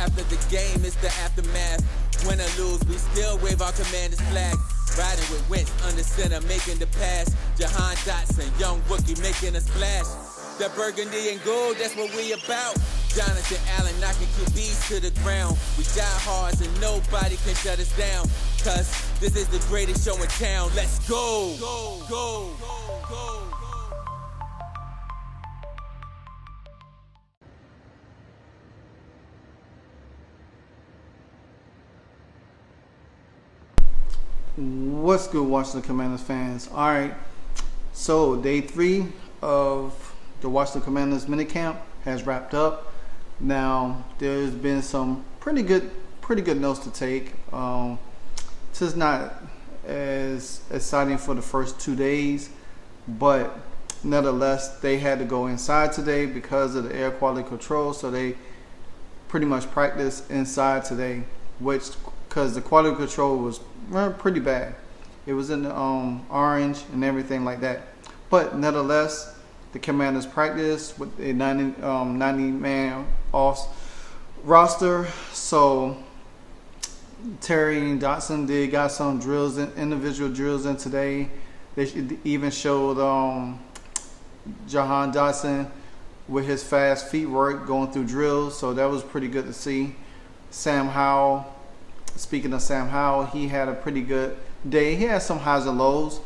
after the game, it's the aftermath. Win or lose, we still wave our Commanders flag. Riding with Wentz under center, making the pass. Jahan Dotson, young rookie, making a splash. That burgundy and gold, that's what we about. Jonathan Allen knocking QBs to the ground. We die hard and nobody can shut us down. Cause this is the greatest show in town. Let's go! Go, go, go, go. What's good, Washington Commanders fans? All right, so day 3 of the Washington Commanders Mini-Camp has wrapped up. Now there's been some pretty good notes to take. Just not as exciting for the first 2 days, but nevertheless they had to go inside today because of the air quality control. So they pretty much practiced inside today, which because the quality control was pretty bad. It was in the orange and everything like that. But nevertheless, the Commanders practiced with a 90-man off roster. So Terry and Dotson got some drills, individual drills in today. They even showed Jahan Dotson with his fast feet work going through drills. So that was pretty good to see. Sam Howell. Speaking of Sam Howell, he had a pretty good day. He had some highs and lows.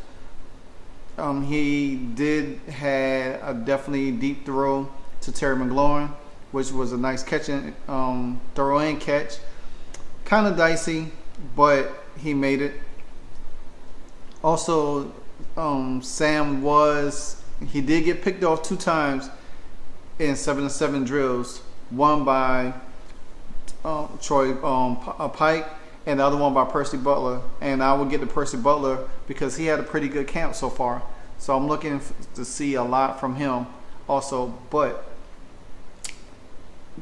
He did have a definitely deep throw to Terry McLaurin, which was a nice catching throw and catch. Kind of dicey, but he made it. Also, Sam he did get picked off 2 times in 7-7 drills. One by Troy Pike, and the other one by Percy Butler. And I will get to Percy Butler because he had a pretty good camp so far. So I'm looking to see a lot from him also. But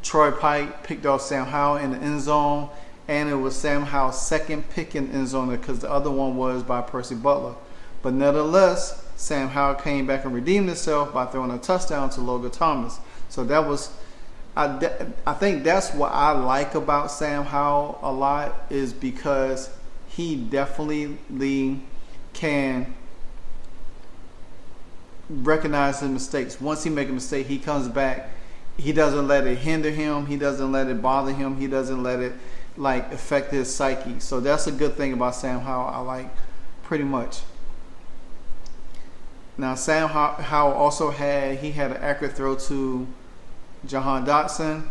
Troy Pike picked off Sam Howell in the end zone, and it was Sam Howell's second pick in the end zone because the other one was by Percy Butler. But nevertheless, Sam Howell came back and redeemed himself by throwing a touchdown to Logan Thomas. So that was I think that's what I like about Sam Howell a lot, is because he definitely can recognize his mistakes. Once he makes a mistake, he comes back. He doesn't let it hinder him. He doesn't let it bother him. He doesn't let it affect his psyche. So that's a good thing about Sam Howell. I like pretty much. Now Sam Howell also had an accurate throw to Jahan Dotson,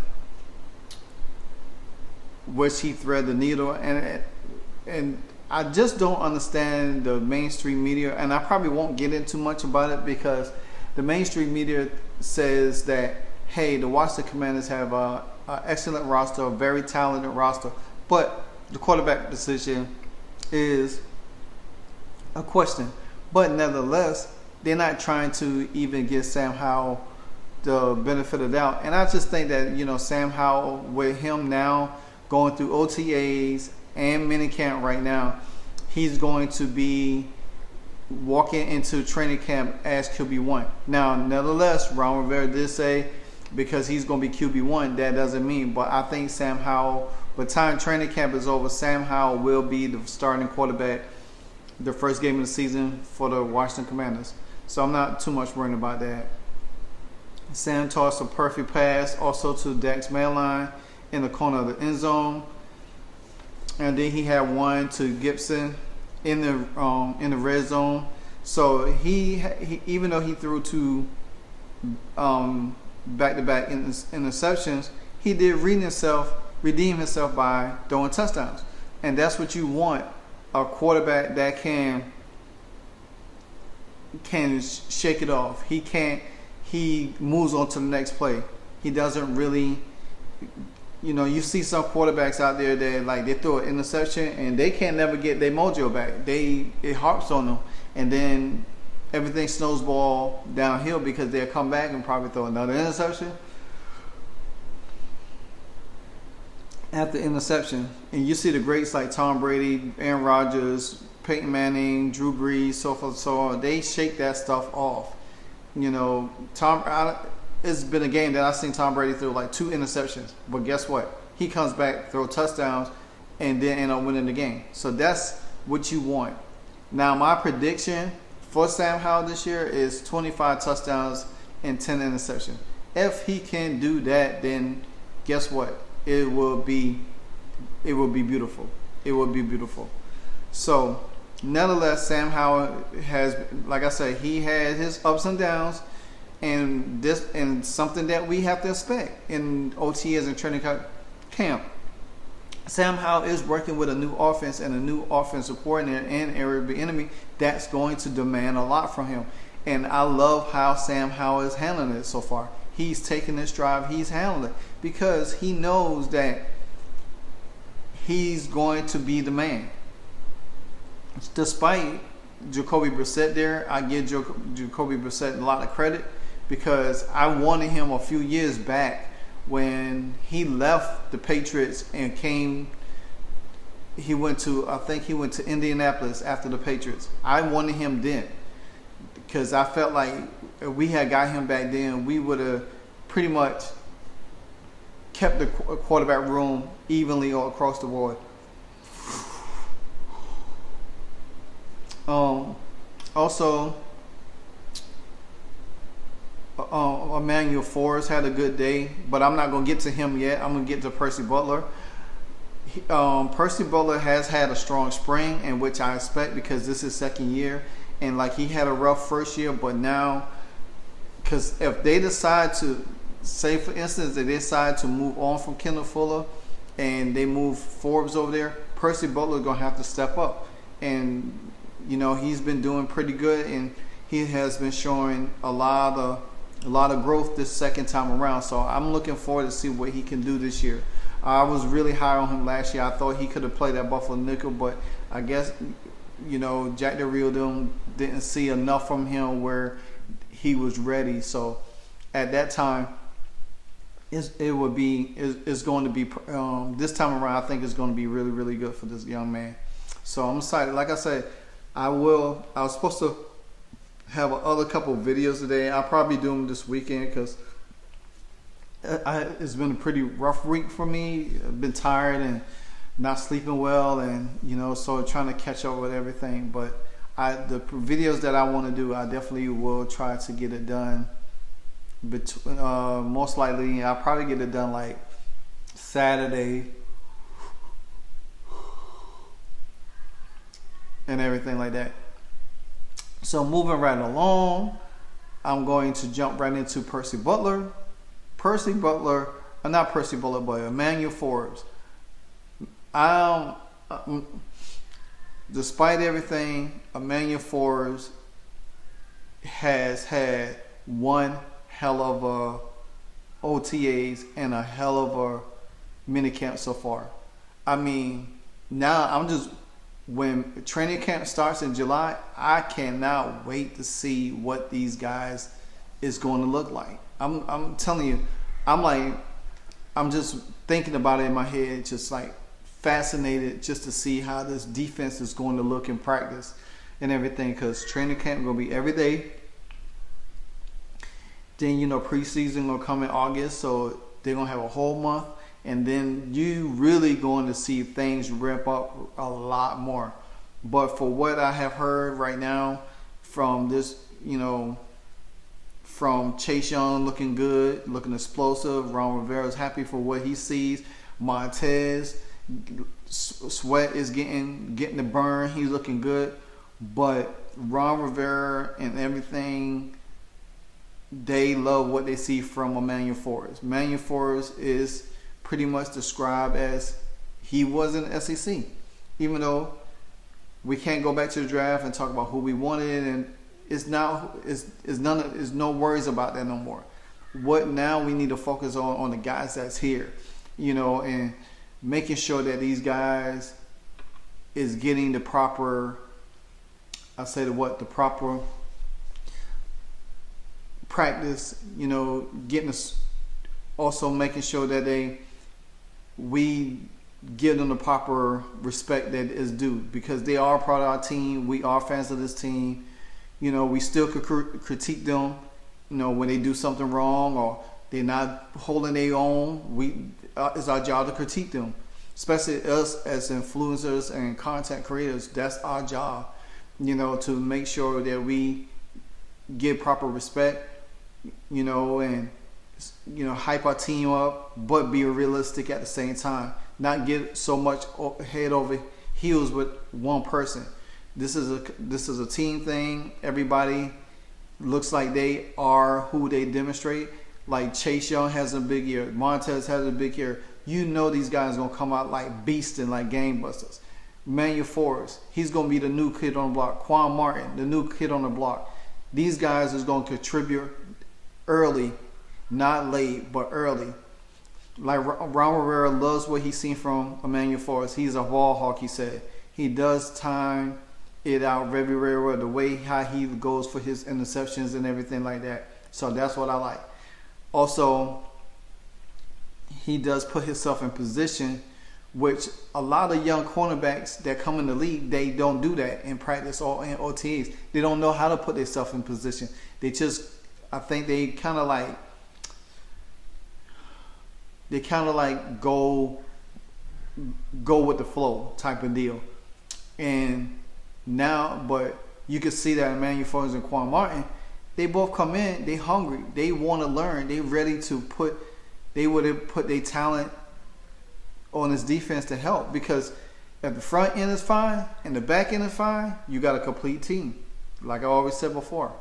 which he threaded the needle, and I just don't understand the mainstream media, and I probably won't get into much about it because the mainstream media says that, hey, the Washington Commanders have an excellent roster, a very talented roster, but the quarterback decision is a question. But nevertheless, they're not trying to even give Sam Howell the benefit of the doubt. And I just think that, Sam Howell, with him now going through OTAs and minicamp right now, he's going to be walking into training camp as QB1. Now, nevertheless, Ron Rivera did say because he's going to be QB1, that doesn't mean. But I think Sam Howell, by the time training camp is over, Sam Howell will be the starting quarterback the first game of the season for the Washington Commanders. So I'm not too much worried about that. Sam tossed a perfect pass also to Dax Mainline in the corner of the end zone, and then he had one to Gibson in the red zone. So he even though he threw 2 back-to-back interceptions, he did redeem himself by throwing touchdowns, and that's what you want, a quarterback that can shake it off. He moves on to the next play. He doesn't really, you see some quarterbacks out there that they throw an interception and they can't never get their mojo back. It harps on them, and then everything snowball downhill because they'll come back and probably throw another interception after interception. And you see the greats like Tom Brady, Aaron Rodgers, Peyton Manning, Drew Brees, so forth and so on. They shake that stuff off. It's been a game that I've seen Tom Brady throw 2 interceptions, but guess what? he comes back, throw touchdowns, and then end up winning the game. So that's what you want. Now, my prediction for Sam Howell this year is 25 touchdowns and 10 interceptions. If he can do that, then guess what? It will be beautiful. It will be beautiful. So, nonetheless, Sam Howell has, like I said, he had his ups and downs, and something that we have to expect in OTAs and training camp. Sam Howell is working with a new offense and a new offensive coordinator and Eric Bieniemy that's going to demand a lot from him. And I love how Sam Howell is handling it so far. He's taking this drive, he's handling it because he knows that he's going to be the man. Despite Jacoby Brissett there, I give Jacoby Brissett a lot of credit because I wanted him a few years back when he left the Patriots and he went to Indianapolis after the Patriots. I wanted him then because I felt like if we had got him back then, we would have pretty much kept the quarterback room evenly all across the board. Also, Emmanuel Forbes had a good day, but I'm not going to get to him yet. I'm going to get to Percy Butler. Percy Butler has had a strong spring, in which I expect because this is second year, and like he had a rough first year, but now, because if they decide to, say for instance, they decide to move on from Kendall Fuller and they move Forbes over there, Percy Butler is going to have to step up, and you know he's been doing pretty good, and he has been showing a lot of growth this second time around. So I'm looking forward to see what he can do this year. I was really high on him last year. I thought he could have played at Buffalo nickel, but I guess, you know, Jack Del Rio didn't see enough from him where he was ready. So at that time, it's going to be this time around. I think it's going to be really, really good for this young man. So I'm excited. Like I said, I was supposed to have other couple of videos today. I'll probably do them this weekend because it's been a pretty rough week for me. I've been tired and not sleeping well, and you know, so trying to catch up with everything. But the videos that I want to do, I definitely will try to get it done. Most likely, I'll probably get it done like Saturday and everything like that. So moving right along, I'm going to jump right into Percy Butler. Not Percy Butler, but Emmanuel Forbes. Despite everything, Emmanuel Forbes has had one hell of a OTAs and a hell of a minicamp so far. I mean, now when training camp starts in July, I cannot wait to see what these guys is going to look like. I'm telling you, I'm just thinking about it in my head, just like fascinated just to see how this defense is going to look in practice and everything, because training camp is going to be every day. Then, you know, preseason will come in August, so they're going to have a whole month. And then you really going to see things ramp up a lot more. But for what I have heard right now from this, you know, from Chase Young looking good, looking explosive, Ron Rivera's happy for what he sees. Montez Sweat is getting the burn. He's looking good. But Ron Rivera and everything, they love what they see from Emmanuel Forbes. Emmanuel Forbes is pretty much described as he was in the SEC, even though we can't go back to the draft and talk about who we wanted, and it's no worries about that no more. What now we need to focus on the guys that's here, you know, and making sure that these guys is getting the proper, the proper practice, you know, also making sure that we give them the proper respect that is due, because they are part of our team. We are fans of this team. You know, we still could critique them, you know, when they do something wrong or They're not holding their own. It's our job to critique them, especially us as influencers and content creators. That's our job, to make sure that we give proper respect, and hype our team up, but be realistic at the same time. Not get so much head over heels with one person. This is a team thing. Everybody looks like they are who they demonstrate. Like Chase Young has a big year. Montez has a big year. These guys are gonna come out like beasting, like gangbusters. Emmanuel Forbes, he's gonna be the new kid on the block. Quan Martin, the new kid on the block. These guys is gonna contribute early, not late, but early. Like Ron Rivera loves what he's seen from Emmanuel Forbes. He's a ball hawk, he said. He does time it out very, very well. The way how he goes for his interceptions and everything like that. So that's what I like. Also, he does put himself in position, which a lot of young cornerbacks that come in the league, they don't do that in practice or in OTAs. They don't know how to put themselves in position. I think they kind of like go with the flow type of deal. And now, but you can see that Emmanuel Forbes and Quan Martin, they both come in, they hungry, they want to learn, they ready to put their talent on this defense to help, because if the front end is fine and the back end is fine, you got a complete team. Like I always said before,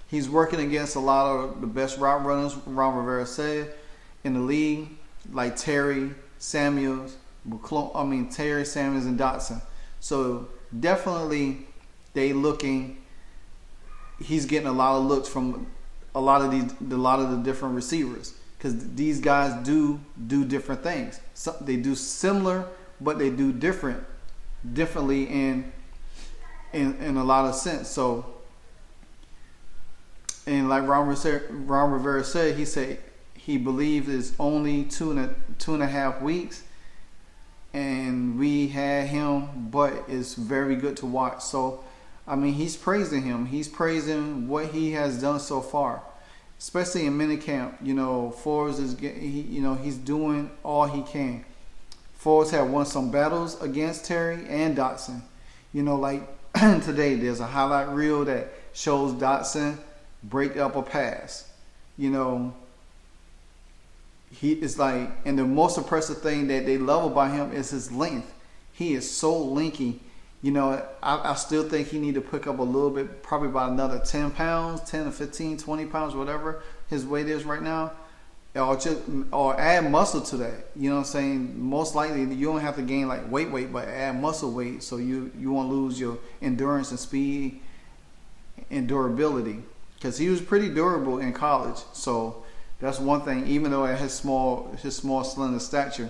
he's working against a lot of the best route runners, Ron Rivera said, in the league, like Terry Samuels and Dotson. So definitely he's getting a lot of looks from a lot of the different receivers, because these guys do different things. So they do similar, but they do differently in a lot of sense. So, and like Ron Rivera said, he believes it's only two and a half weeks, and we had him, but it's very good to watch. So, I mean, he's praising him. He's praising what he has done so far, especially in minicamp. Forbes he's doing all he can. Forbes had won some battles against Terry and Dotson. Like today, there's a highlight reel that shows Dotson break up a pass. He is like, and the most impressive thing that they love about him is his length. He is so lanky. I still think he need to pick up a little bit, probably about another 10 pounds, 10 to 15, 20 pounds, whatever his weight is right now, or add muscle to that. You know what I'm saying? Most likely, you don't have to gain like weight, but add muscle weight, so you won't lose your endurance and speed and durability, because he was pretty durable in college. So that's one thing. Even though at his small slender stature,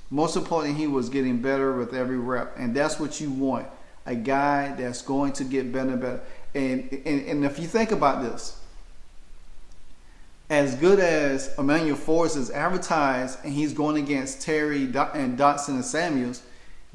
most importantly, he was getting better with every rep, and that's what you want. A guy that's going to get better and better. And if you think about this, as good as Emmanuel Forbes is advertised, and he's going against Terry and Dotson and Samuels,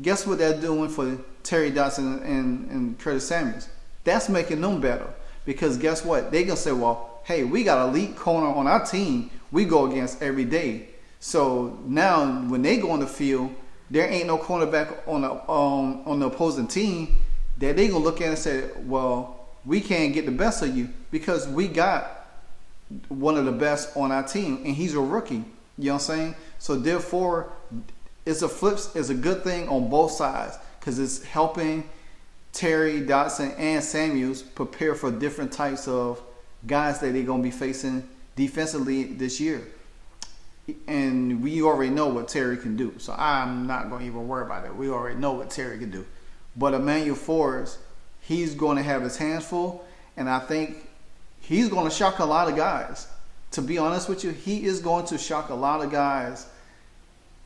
guess what they're doing for Terry Dotson and Curtis Samuels? That's making them better, because guess what? They're going to say, well, hey, we got an elite corner on our team we go against every day. So now when they go on the field, there ain't no cornerback on the opposing team that they gonna look at and say, well, we can't get the best of you because we got one of the best on our team, and he's a rookie. You know what I'm saying? So therefore, it's a good thing on both sides, because it's helping Terry, Dotson, and Samuels prepare for different types of guys that they're gonna be facing defensively this year. And we already know what Terry can do, so I'm not going to even worry about it. We already know what Terry can do. But Emmanuel Forbes, he's going to have his hands full, and I think he's going to shock a lot of guys. To be honest with you, he is going to shock a lot of guys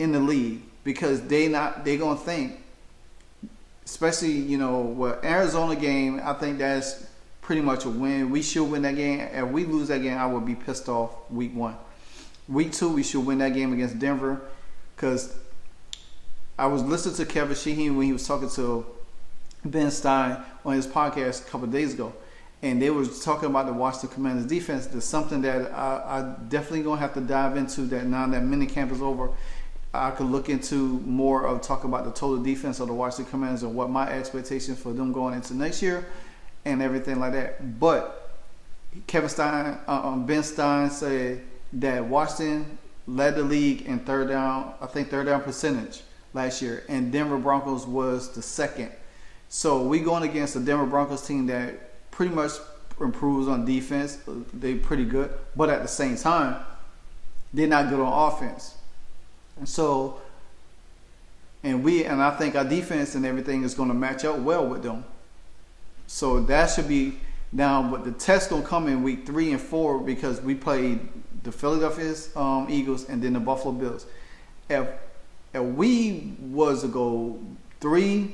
in the league, because they're going to think, especially with Arizona game, I think that's pretty much a win. We should win that game. If we lose that game, I would be pissed off week 1. Week 2, we should win that game against Denver, because I was listening to Kevin Sheehan when he was talking to Ben Stein on his podcast a couple of days ago, and they were talking about the Washington Commanders defense. There's something that I definitely gonna have to dive into. That now that minicamp is over, I could look into more of talk about the total defense of the Washington Commanders and what my expectations for them going into next year and everything like that. But Ben Stein said that Washington led the league in third down percentage last year, and Denver Broncos was the second. So we going against the Denver Broncos team that pretty much improves on defense. They're pretty good, but at the same time, they're not good on offense. And so, and I think our defense and everything is going to match up well with them. So that should be down, but the test gonna come in week 3 and 4 because we played the Philadelphia Eagles and then the Buffalo Bills. If we was to go 3-0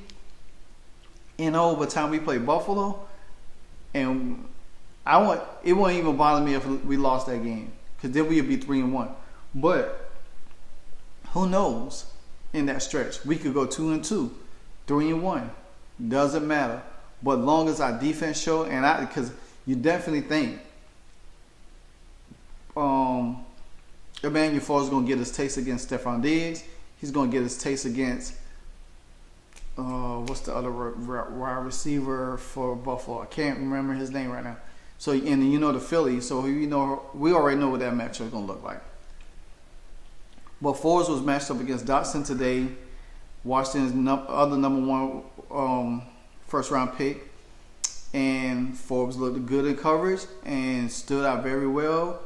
by the time we play Buffalo, and it wouldn't even bother me if we lost that game, because then we'd be 3-1. But who knows? In that stretch, we could go 2-2, 3-1. Doesn't matter. But long as our defense show, and because you definitely think Emmanuel Forbes is going to get his taste against Stephon Diggs. He's going to get his taste against what's the other wide receiver for Buffalo? I can't remember his name right now. So, and you know the Philly, so we already know what that matchup is going to look like. But Forbes was matched up against Dotson today, Washington's other number 1 first round pick, and Forbes looked good in coverage and stood out very well.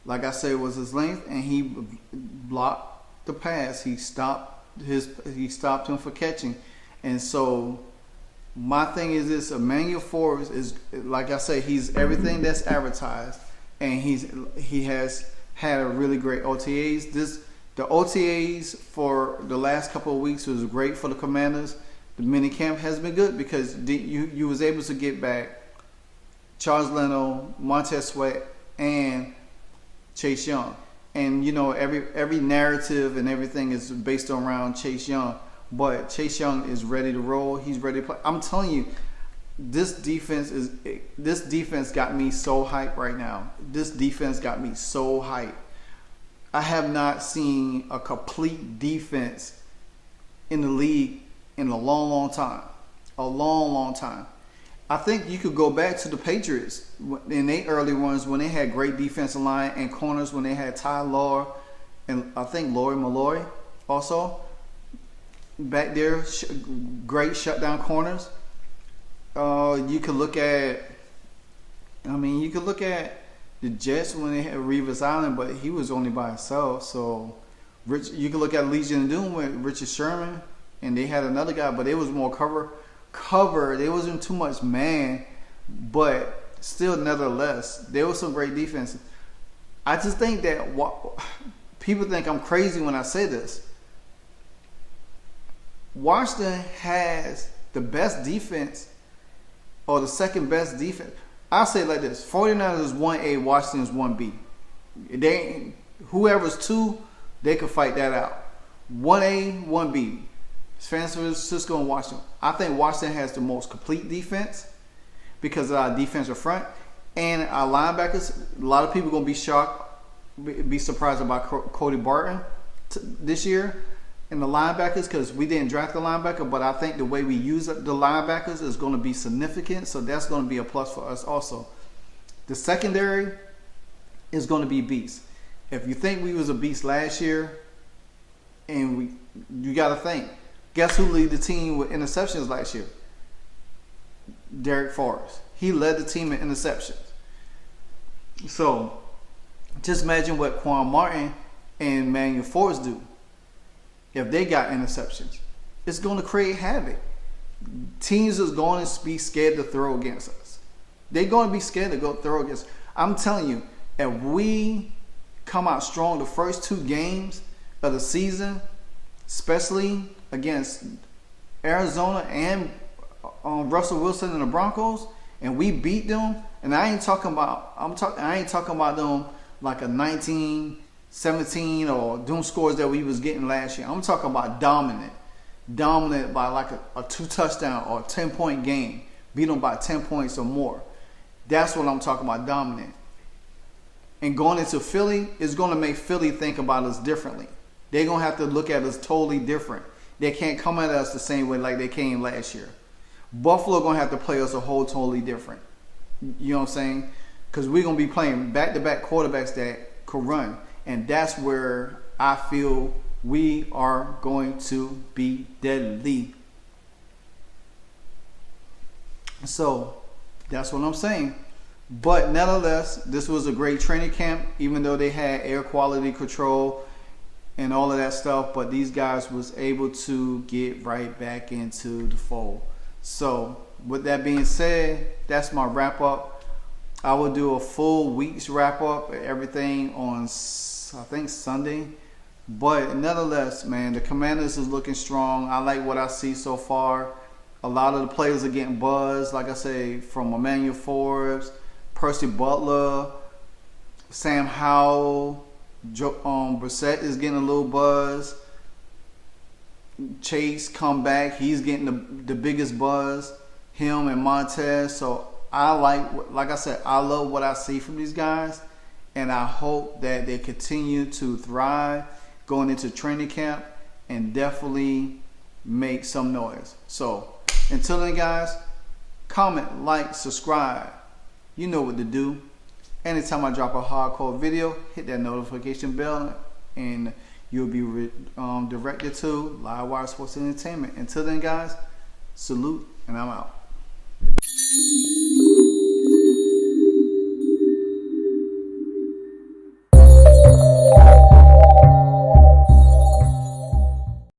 Like I said, it was his length, and he blocked the pass. He stopped him for catching. And so my thing is this: Emmanuel Forbes is, like I say, he's everything that's advertised, and he has had a really great OTAs. The OTAs for the last couple of weeks was great for the Commanders. The minicamp has been good because you was able to get back Charles Leno, Montez Sweat, and Chase Young. And every narrative and everything is based around Chase Young. But Chase Young is ready to roll. He's ready to play. I'm telling you, this defense got me so hyped right now. This defense got me so hyped. I have not seen a complete defense in the league in a long, long time. A long, long time. I think you could go back to the Patriots in their early runs when they had great defensive line and corners, when they had Ty Law and I think Lori Malloy also back there, great shutdown corners. You could look at the Jets when they had Revis Island, but he was only by himself. So you could look at Legion of Doom with Richard Sherman, and they had another guy, but it was more cover. There wasn't too much man, but still, nevertheless, there was some great defense. I just think that people think I'm crazy when I say this. Washington has the best defense, or the second best defense. I'll say it like this: 49ers is 1A, Washington is 1B. Whoever's 2, they could fight that out. 1A, 1B. San Francisco and Washington. I think Washington has the most complete defense because of our defensive front and our linebackers. A lot of people are going to be surprised about Cody Barton this year and the linebackers, because we didn't draft the linebacker, but I think the way we use the linebackers is going to be significant, so that's going to be a plus for us also. The secondary is going to be beast. If you think we was a beast last year, and you got to think, guess who led the team with interceptions last year? Derek Forrest. He led the team in interceptions. So just imagine what Quan Martin and Emmanuel Forbes do. If they got interceptions, it's going to create havoc. Teams is going to be scared to throw against us. They're going to be scared to go throw against us. I'm telling you, if we come out strong the first 2 games of the season, especially against Arizona and Russell Wilson and the Broncos, and we beat them, and I ain't talking about them like a 19-17 or doom scores that we was getting last year. I'm talking about dominant by like a 2 touchdown or a 10-point game, beat them by 10 points or more. That's what I'm talking about, dominant. And going into Philly is going to make Philly think about us differently. They're going to have to look at us totally different. They can't come at us the same way like they came last year. Buffalo going to have to play us a whole totally different. You know what I'm saying? Because we're going to be playing back-to-back quarterbacks that could run. And that's where I feel we are going to be deadly. So that's what I'm saying. But nonetheless, this was a great training camp, even though they had air quality control and all of that stuff. But these guys was able to get right back into the fold. So with that being said, that's my wrap up. I will do a full week's wrap up, everything on, I think, Sunday. But nonetheless, man, the Commanders is looking strong. I like what I see so far. A lot of the players are getting buzzed, like I say, from Emmanuel Forbes, Percy Butler, Sam Howell, Brissett is getting a little buzz. Chase come back, he's getting the biggest buzz. Him and Montez. So I like I said, I love what I see from these guys, and I hope that they continue to thrive going into training camp and definitely make some noise. So until then, guys, comment, like, subscribe. You know what to do. Anytime I drop a hardcore video, hit that notification bell and you'll be directed to LiveWire Sports Entertainment. Until then, guys, salute, and I'm out.